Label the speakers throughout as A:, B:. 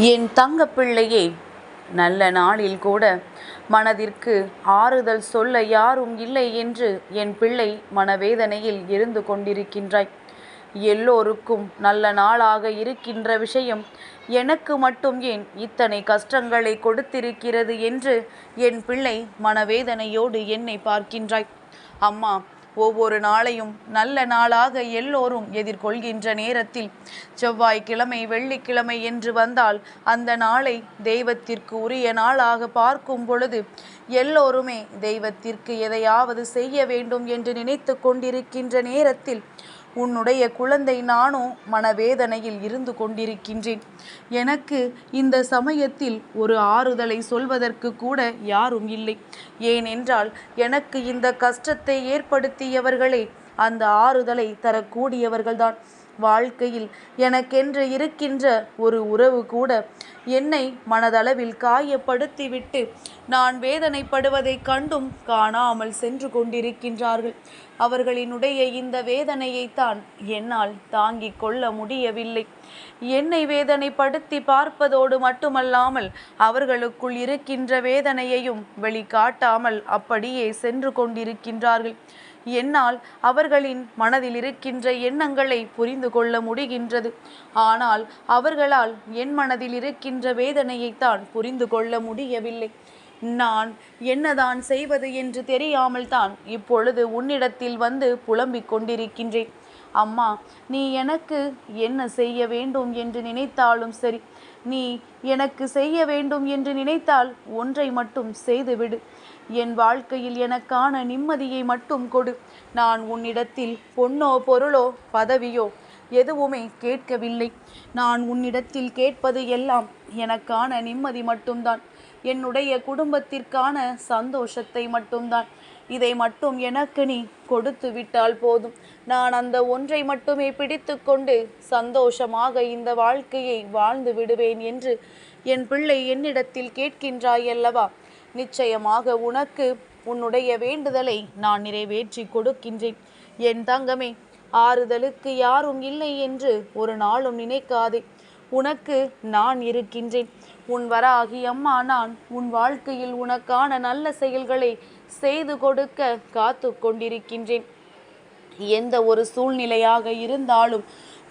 A: என் தங்கப்பிள்ளையே, நல்ல நாளில் கூட மனதிற்கு ஆறுதல் சொல்ல யாரும் இல்லை என்று என் பிள்ளை மனவேதனையில் இருந்து கொண்டிருக்கின்றாய். எல்லோருக்கும் நல்ல நாளாக இருக்கின்ற விஷயம் எனக்கு மட்டும் ஏன் இத்தனை கஷ்டங்களை கொடுத்திருக்கிறது என்று என் பிள்ளை மனவேதனையோடு என்னை பார்க்கின்றாய். அம்மா, ஒவ்வொரு நாளையும் நல்ல நாளாக எல்லோரும் எதிர்கொள்கின்ற நேரத்தில் செவ்வாய்க்கிழமை வெள்ளிக்கிழமை என்று வந்தால் அந்த நாளை தெய்வத்திற்கு உரிய நாளாக பார்க்கும் பொழுது எல்லோருமே தெய்வத்திற்கு எதையாவது செய்ய வேண்டும் என்று நினைத்து கொண்டிருக்கின்ற நேரத்தில் உன்னுடைய குழந்தை நானோ மனவேதனையில் இருந்து கொண்டிருக்கின்றேன். எனக்கு இந்த சமயத்தில் ஒரு ஆறுதலை சொல்வதற்கு கூட யாரும் இல்லை. ஏனென்றால் எனக்கு இந்த கஷ்டத்தை ஏற்படுத்தியவர்களே அந்த ஆறுதலை தரக்கூடியவர்கள்தான். வாழ்க்கையில் எனக்கென்று இருக்கின்ற ஒரு உறவு கூட என்னை மனதளவில் காயப்படுத்திவிட்டு நான் வேதனைப்படுவதை கண்டும் காணாமல் சென்று கொண்டிருக்கின்றார்கள். அவர்களினுடைய இந்த வேதனையைத்தான் என்னால் தாங்கிக் கொள்ள முடியவில்லை. என்னை வேதனைப்படுத்தி பார்ப்பதோடு மட்டுமல்லாமல் அவர்களுக்குள் இருக்கின்ற வேதனையையும் வெளிக்காட்டாமல் அப்படியே சென்று கொண்டிருக்கின்றார்கள். என்னால் அவர்களின் மனதில் இருக்கின்ற எண்ணங்களை புரிந்து கொள்ள முடிகின்றது. ஆனால் அவர்களால் என் மனதில் இருக்கின்ற வேதனையைத்தான் புரிந்து கொள்ள முடியவில்லை. நான் என்னதான் செய்வது என்று தெரியாமல் தான் இப்பொழுது உன்னிடத்தில் வந்து புலம்பிக் கொண்டிருக்கின்றேன். அம்மா, நீ எனக்கு என்ன செய்ய வேண்டும் என்று நினைத்தாலும் சரி, நீ எனக்கு செய்ய வேண்டும் என்று நினைத்தால் ஒன்றை மட்டும் செய்துவிடு. என் வாழ்க்கையில் எனக்கான நிம்மதியை மட்டும் கொடு. நான் உன்னிடத்தில் பொன்னோ பொருளோ பதவியோ எதுவுமே கேட்கவில்லை. நான் உன்னிடத்தில் கேட்பது எல்லாம் எனக்கான நிம்மதி மட்டும்தான், என்னுடைய குடும்பத்திற்கான சந்தோஷத்தை மட்டும்தான். இதை மட்டும் எனக்கு நீ கொடுத்து விட்டால் போதும். நான் அந்த ஒன்றை மட்டுமே பிடித்து கொண்டு சந்தோஷமாக இந்த வாழ்க்கையை வாழ்ந்து விடுவேன் என்று என் பிள்ளை என்னிடத்தில் கேட்கின்றாயல்லவா? நிச்சயமாக உனக்கு உன்னுடைய வேண்டுதலை நான் நிறைவேற்றி கொடுக்கின்றேன். என் தங்கமே, ஆறுதலுக்கு யாரும் இல்லை என்று ஒரு நாளும் நினைக்காதே. உனக்கு நான் இருக்கின்றேன். உன் வராகி அம்மா நான் உன் வாழ்க்கையில் உனக்கான நல்ல செயல்களை செய்து கொடுக்க காத்து கொண்டிருக்கின்றேன். எந்த ஒரு சூழ்நிலையாக இருந்தாலும்,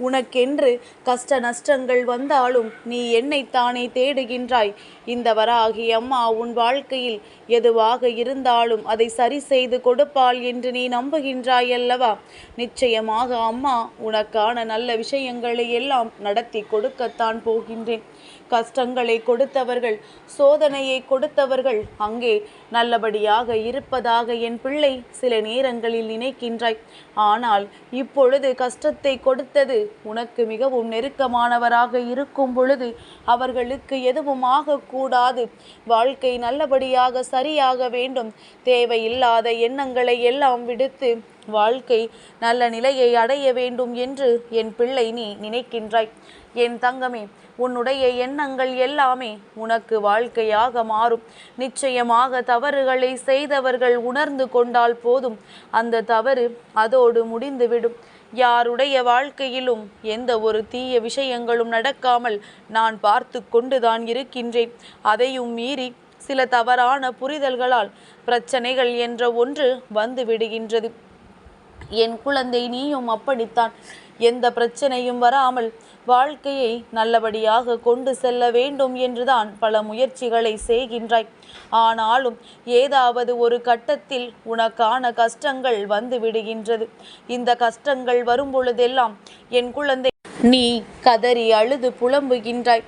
A: உனக்கென்று கஷ்ட நஷ்டங்கள் வந்தாலும் நீ என்னைத்தானே தேடுகின்றாய். இந்த வராகி அம்மா உன் வாழ்க்கையில் எதுவாக இருந்தாலும் அதை சரி செய்து கொடுப்பாள் என்று நீ நம்புகின்றாய் அல்லவா? நிச்சயமாக அம்மா உனக்கான நல்ல விஷயங்களை எல்லாம் நடத்தி கொடுக்கத்தான் போகின்றேன். கஷ்டங்களை கொடுத்தவர்கள், சோதனையை கொடுத்தவர்கள் அங்கே நல்லபடியாக இருப்பதாக என் பிள்ளை சில நேரங்களில் நினைக்கின்றாய். ஆனால் இப்பொழுது கஷ்டத்தை கொடுத்தது உனக்கு மிகவும் நெருக்கமானவராக இருக்கும் பொழுது அவர்களுக்கு எதுவும் ஆகக்கூடாது. வாழ்க்கை நல்லபடியாக சரியாக வேண்டும். தேவையில்லாத எண்ணங்களை எல்லாம் விடுத்து வாழ்க்கை நல்ல நிலையை அடைய வேண்டும் என்று என் பிள்ளை நீ நினைக்கின்றாய். என் தங்கமே, உன்னுடைய எண்ணங்கள் எல்லாமே உனக்கு வாழ்க்கையாக மாறும். நிச்சயமாக தவறுகளை செய்தவர்கள் உணர்ந்து கொண்டால் போதும், அந்த தவறு அதோடு முடிந்துவிடும். யாருடைய வாழ்க்கையிலும் எந்த ஒரு தீய விஷயங்களும் நடக்காமல் நான் பார்த்து கொண்டுதான் இருக்கின்றேன். அதையும் மீறி சில தவறான புரிதல்களால் பிரச்சனைகள் என்ற ஒன்று வந்து விடுகின்றது. என் குழந்தை, நீயும் அப்படித்தான். எந்த பிரச்சனையும் வராமல் வாழ்க்கையை நல்லபடியாக கொண்டு செல்ல வேண்டும் என்றுதான் பல முயற்சிகளை செய்கின்றாய். ஆனாலும் ஏதாவது ஒரு கட்டத்தில் உனக்கான கஷ்டங்கள் வந்து விடுகின்றது. இந்த கஷ்டங்கள் வரும் பொழுதெல்லாம் என் குழந்தை, நீ கதறி அழுது புலம்புகின்றாய்.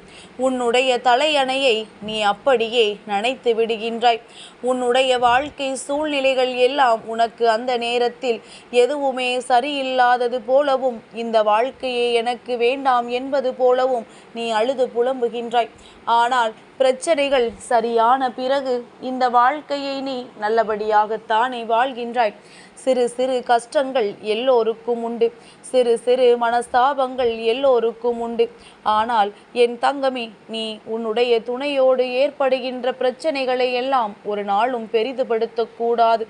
A: உன்னுடைய தலையணையை நீ அப்படியே நனைத்து விடுகின்றாய். உன்னுடைய வாழ்க்கை சூழ்நிலைகள் எல்லாம் உனக்கு அந்த நேரத்தில் எதுவுமே சரியில்லாதது போலவும், இந்த வாழ்க்கையை எனக்கு வேண்டாம் என்பது போலவும் நீ அழுது புலம்புகின்றாய். ஆனால் பிரச்சனைகள் சரியான பிறகு இந்த வாழ்க்கையை நீ நல்லபடியாகத்தானே வாழ்கின்றாய். சிறு சிறு கஷ்டங்கள் எல்லோருக்கும் உண்டு. சிறு சிறு மனஸ்தாபங்கள் எல்லோருக்கும் உண்டு. ஆனால் என் தங்கமே, நீ உன்னுடைய துணையோடு ஏற்படுகின்ற பிரச்சனைகளை எல்லாம் ஒரு நாளும் பெரிதுபடுத்தக்கூடாது.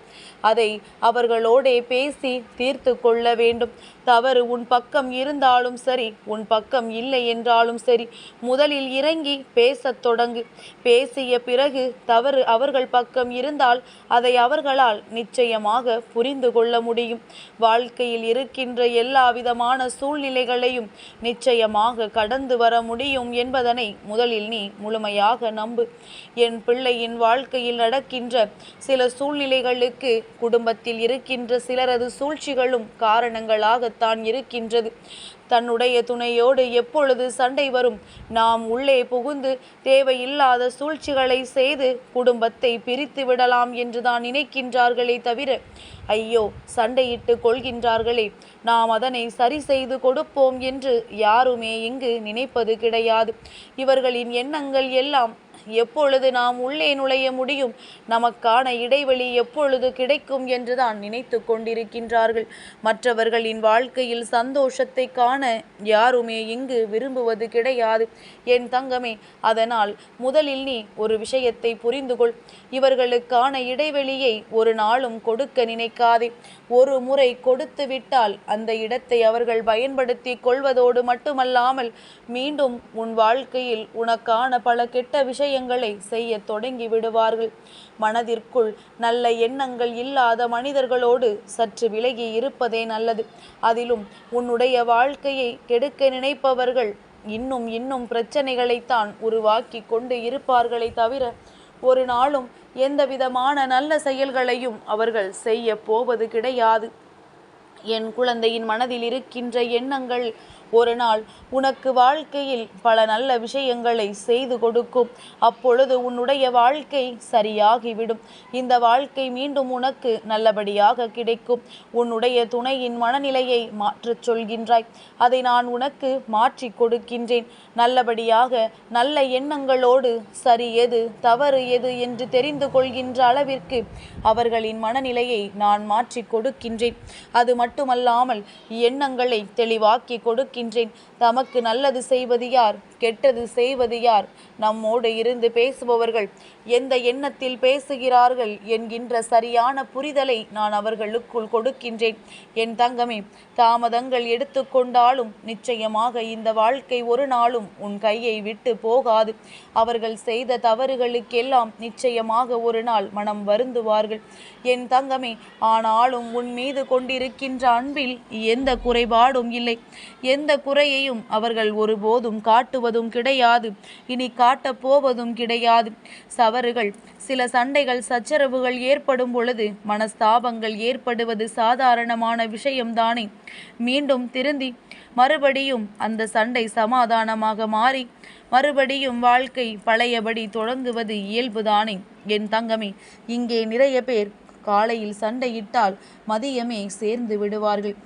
A: அதை அவர்களோடே பேசி தீர்த்து கொள்ள வேண்டும். தவறு உன் பக்கம் இருந்தாலும் சரி, உன் பக்கம் இல்லை என்றாலும் சரி, முதலில் இறங்கி பேசத் தொடங்கு. பேசிய பிறகு தவறு அவர்கள் பக்கம் இருந்தால் அதை அவர்களால் நிச்சயமாக புரிந்து கொள்ள முடியும். வாழ்க்கையில் இருக்கின்ற எல்லா விதமான சூழ்நிலைகளையும் நிச்சயமாக கடந்து வர முடியும் என்பதனை முதலில் நீ முழுமையாக நம்பு. என் பிள்ளையின் வாழ்க்கையில் நடக்கின்ற சில சூழ்நிலைகளுக்கு குடும்பத்தில் இருக்கின்ற சிலரது சூழ்ச்சிகளும் காரணங்களாகத்தான் இருக்கின்றது. தன்னுடைய துணையோடு எப்பொழுது சண்டை வரும், நாம் உள்ளே புகுந்து தேவையில்லாத சூழ்ச்சிகளை செய்து குடும்பத்தை பிரித்து விடலாம் என்றுதான் நினைக்கின்றார்களே தவிர, ஐயோ சண்டையிட்டு கொள்கின்றார்களே, நாம் அதனை சரி செய்து கொடுப்போம் என்று யாருமே இங்கு நினைப்பது கிடையாது. இவர்களின் எண்ணங்கள் எல்லாம் எப்பொழுது நாம் உள்ளே நுழைய முடியும், நமக்கான இடைவெளி எப்பொழுது கிடைக்கும் என்றுதான் நினைத்து கொண்டிருக்கின்றார்கள். மற்றவர்களின் வாழ்க்கையில் சந்தோஷத்தை காண யாருமே இங்கு விரும்புவது கிடையாது என் தங்கமே. அதனால் முதலில் நீ ஒரு விஷயத்தை புரிந்து கொள். இவர்களுக்கான இடைவெளியை ஒரு நாளும் கொடுக்க நினைக்காதே. ஒரு முறை கொடுத்து விட்டால் அந்த இடத்தை அவர்கள் பயன்படுத்தி கொள்வதோடு மட்டுமல்லாமல் மீண்டும் உன் வாழ்க்கையில் உனக்கான பல கெட்ட விஷயங்களை செய்ய தொடங்கி விடுவார்கள். மனதிற்குள் நல்ல எண்ணங்கள் இல்லாத மனிதர்களோடு சற்று விலகி இருப்பதே நல்லது. அதிலும் உன்னுடைய வாழ்க்கையை கெடுக்க நினைப்பவர்கள் இன்னும் இன்னும் பிரச்சனைகளைத்தான் உருவாக்கி கொண்டு இருப்பார்களே தவிர ஒரு நாளும் எந்த விதமான நல்ல செயல்களையும் அவர்கள் செய்ய போவது கிடையாது. என் குழந்தையின் மனதில் இருக்கின்ற எண்ணங்கள் ஒரு நாள் உனக்கு வாழ்க்கையில் பல நல்ல விஷயங்களை செய்து கொடுக்கும். அப்பொழுது உன்னுடைய வாழ்க்கை சரியாகிவிடும். இந்த வாழ்க்கை மீண்டும் உனக்கு நல்லபடியாக கிடைக்கும். உன்னுடைய துணையின் மனநிலையை மாற்றச் சொல்கின்றாய். அதை நான் உனக்கு மாற்றி கொடுக்கின்றேன். நல்லபடியாக நல்ல எண்ணங்களோடு சரி எது தவறு எது என்று தெரிந்து கொள்கின்ற அளவிற்கு அவர்களின் மனநிலையை நான் மாற்றி கொடுக்கின்றேன். அது மட்டுமல்லாமல் எண்ணங்களை தெளிவாக்கி கொடுக்கின்றேன். தமக்கு நல்லது செய்வது யார், கெட்டது செய்வது யார், நம்மோடு இருந்து பேசுபவர்கள் எந்த எண்ணத்தில் பேசுகிறார்கள் என்கின்ற சரியான புரிதலை நான் அவர்களுக்குள் கொடுக்கின்றேன். என் தங்கமே, தாமதங்கள் எடுத்துக்கொண்டாலும் நிச்சயமாக இந்த வாழ்க்கை ஒரு நாளும் உன் கையை விட்டு போகாது. அவர்கள் செய்த தவறுகளுக்கெல்லாம் நிச்சயமாக ஒரு நாள் மனம் வருந்துவார்கள் என் தங்கமே. ஆனாலும் உன் மீது கொண்டிருக்கின்ற அன்பில் எந்த குறைபாடும் இல்லை. எந்த குறையையும் அவர்கள் ஒருபோதும் காட்டுவதும் கிடையாது. இனி காட்டப் போவதும் கிடையாது. தவறுகள், சில சண்டைகள் சச்சரவுகள் ஏற்படும் பொழுது மனஸ்தாபங்கள் ஏற்படுவது சாதாரணமான விஷயம்தானே. மீண்டும் திருந்தி மறுபடியும் அந்த சண்டை சமாதானமாக மாறி மறுபடியும் வாழ்க்கை பழையபடி தொடங்குவது இயல்புதானே என் தங்கமே. இங்கே நிறைய பேர் காலையில் சண்டையிட்டால் மதியமே சேர்ந்து விடுவார்கள்.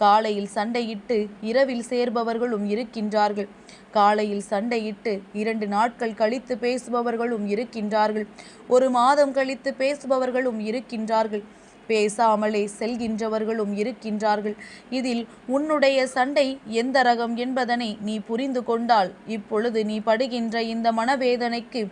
A: காலையில் சண்டையிட்டு இரவில் சேர்பவர்களும் இருக்கின்றார்கள். காலையில் சண்டையிட்டு 2 நாட்கள் கழித்து பேசுபவர்களும் இருக்கின்றார்கள். 1 மாதம் கழித்து பேசுபவர்களும் இருக்கின்றார்கள். பேசாமலே செல்கின்றவர்களும் இருக்கின்றார்கள். இதில் உன்னுடைய சண்டை எந்த ரகம் என்பதனை நீ புரிந்து கொண்டால் இப்பொழுது நீ படுகின்ற இந்த மனவேதனைக்கு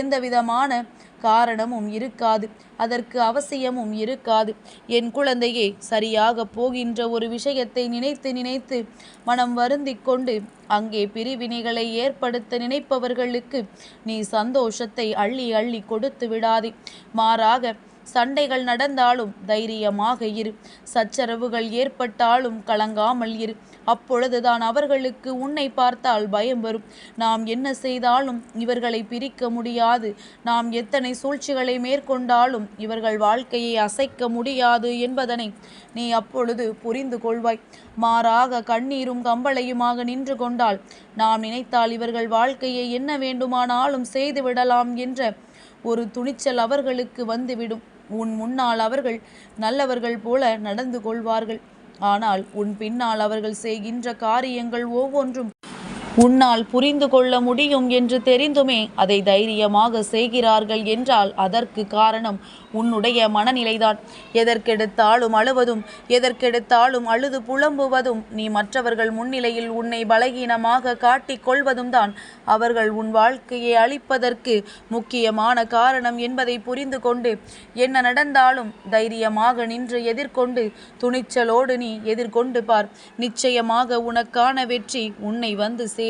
A: எந்தவிதமான காரணமும் இருக்காது. அதற்கு அவசியமும் இருக்காது. என் குழந்தையே, சரியாக போகின்ற ஒரு விஷயத்தை நினைத்து நினைத்து மனம் வருந்தி கொண்டு அங்கே பிரிவினைகளை ஏற்படுத்த நினைப்பவர்களுக்கு நீ சந்தோஷத்தை அள்ளி அள்ளி கொடுத்து விடாதே. மாறாக சண்டைகள் நடந்தாலும் தைரியமாக இரு. சச்சரவுகள் ஏற்பட்டாலும் கலங்காமல் இரு. அப்பொழுதுதான் அவர்களுக்கு உன்னை பார்த்தால் பயம் வரும். நாம் என்ன செய்தாலும் இவர்களை பிரிக்க முடியாது, நாம் எத்தனை சூழ்ச்சிகளை மேற்கொண்டாலும் இவர்கள் வாழ்க்கையை அசைக்க முடியாது என்பதனை நீ அப்பொழுது புரிந்து கொள்வாய். மாறாக கண்ணீரும் கம்பளையுமாக நின்று கொண்டால் நாம் நினைத்தால் இவர்கள் வாழ்க்கையை என்ன வேண்டுமானாலும் செய்து விடலாம் என்ற ஒரு துணிச்சல் அவர்களுக்கு வந்துவிடும். உன் முன்னால் அவர்கள் நல்லவர்கள் போல நடந்து கொள்வார்கள். ஆனால் உன் பின்னால் அவர்கள் செய்கின்ற காரியங்கள் ஒவ்வொன்றும் உன்னால் புரிந்து கொள்ள முடியும் என்று தெரிந்துமே அதை தைரியமாக செய்கிறார்கள் என்றால் அதற்கு காரணம் உன்னுடைய மனநிலைதான். எதற்கெடுத்தாலும் அழுவதும் எதற்கெடுத்தாலும் அழுது புலம்புவதும் நீ மற்றவர்கள் முன்னிலையில் உன்னை பலகீனமாக காட்டிக் கொள்வதும் தான் அவர்கள் உன் வாழ்க்கையை அழிப்பதற்கு முக்கியமான காரணம் என்பதை புரிந்து கொண்டு என்ன நடந்தாலும் தைரியமாக நின்று எதிர்கொண்டு துணிச்சலோடு நீ எதிர்கொண்டு பார். நிச்சயமாக உனக்கான வெற்றி உன்னை வந்து சேரும்.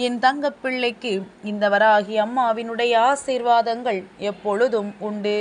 A: என் தங்கப்பிள்ளைக்கு இந்த வராகி அம்மாவினுடைய ஆசீர்வாதங்கள் எப்பொழுதும் உண்டு.